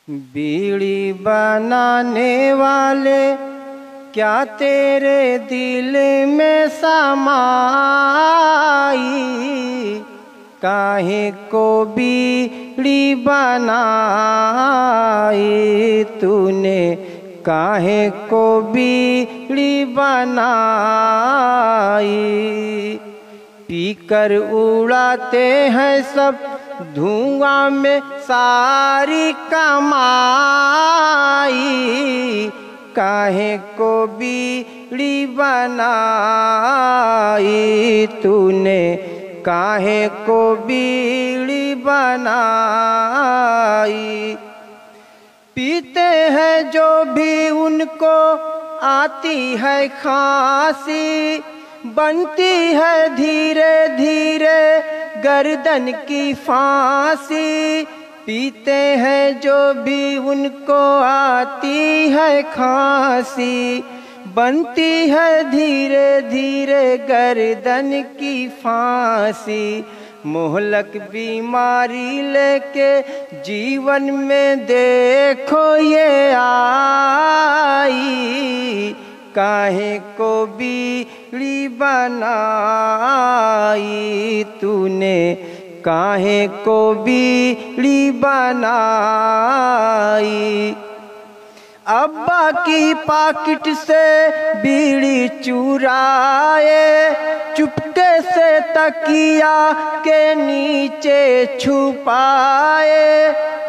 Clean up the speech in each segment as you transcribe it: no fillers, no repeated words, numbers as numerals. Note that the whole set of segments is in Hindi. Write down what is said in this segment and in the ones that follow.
बीड़ी बनाने वाले क्या तेरे दिल में समाई, काहे को बीड़ी बनाई तूने, काहे को बीड़ी बनाई। पीकर उड़ाते हैं सब धुआं में सारी कमाई, काहे को बीड़ी बनाई तूने, काहे को बीड़ी बनाई। पीते हैं जो भी उनको आती है खांसी, बनती है धीरे धीरे गर्दन की फांसी। पीते हैं जो भी उनको आती है खांसी, बनती है धीरे धीरे गर्दन की फांसी। मोहलक बीमारी लेके जीवन में देखो ये आई, काहे को बीड़ी बनाई तूने, काहे को बीड़ी बनाई। अब्बा की पाकिट से बीड़ी चुराए, चुपके से तकिया के नीचे छुपाए।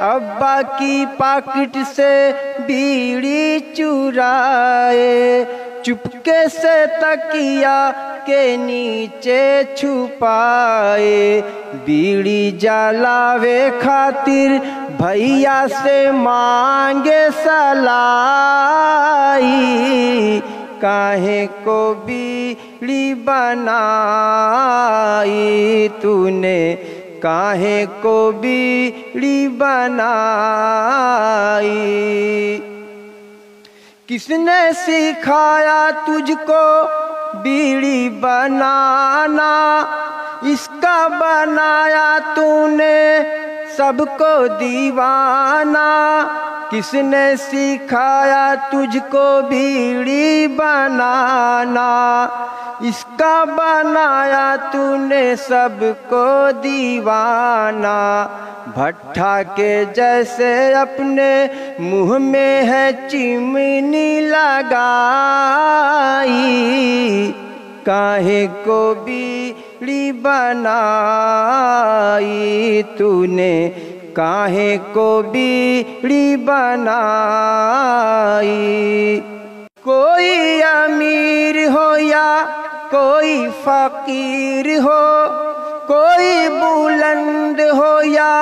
अब्बा की पाकिट से बीड़ी चुराए, चुपके से तकिया के नीचे छुपाए। बीड़ी जलावे खातिर भैया से मांगे सलाई, काहे को बीड़ी बनाई तूने, काहे को बीड़ी बनाई। किसने सिखाया तुझको बीड़ी बनाना, इसका बनाया तूने सबको दीवाना। किसने सिखाया तुझको बीड़ी बनाना, इसका बनाया तूने सबको दीवाना। भट्ठा के जैसे अपने मुंह में है चिमनी लगाई, काहे को बीड़ी बनाई तूने, काहे को बीड़ी बनाई। कोई अमीर हो या कोई फकीर हो, कोई बुलंद हो या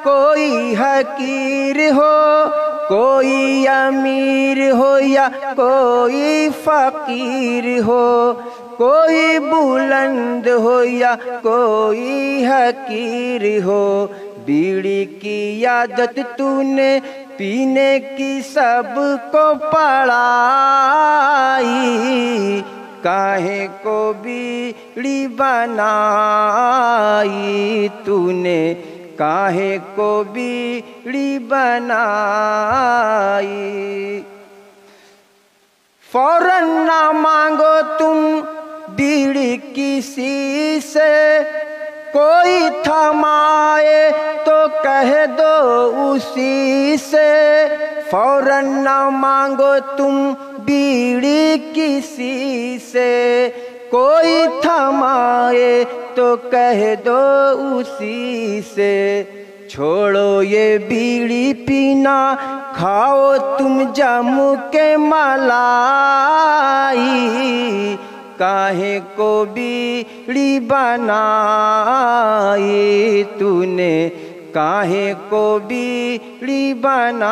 कोई हकीर हो, कोई अमीर हो या कोई फकीर हो, कोई बुलंद हो या कोई हकीर हो। बीड़ी की आदत तूने पीने की सबको पड़ाई, काहे को बीड़ी बनाई तूने, काहे को बीड़ी बनाई। फौरन ना मांगो तुम बीड़ी किसी से, कोई थमाए तो कह दो उसी से। फौरन ना मांगो तुम बीड़ी किसी से, कोई थमाए तो कह दो उसी से। छोड़ो ये बीड़ी पीना, खाओ तुम जम्मू के मलाई, काहे को बीड़ी बनाई तूने, काहे को बीड़ी बनाई।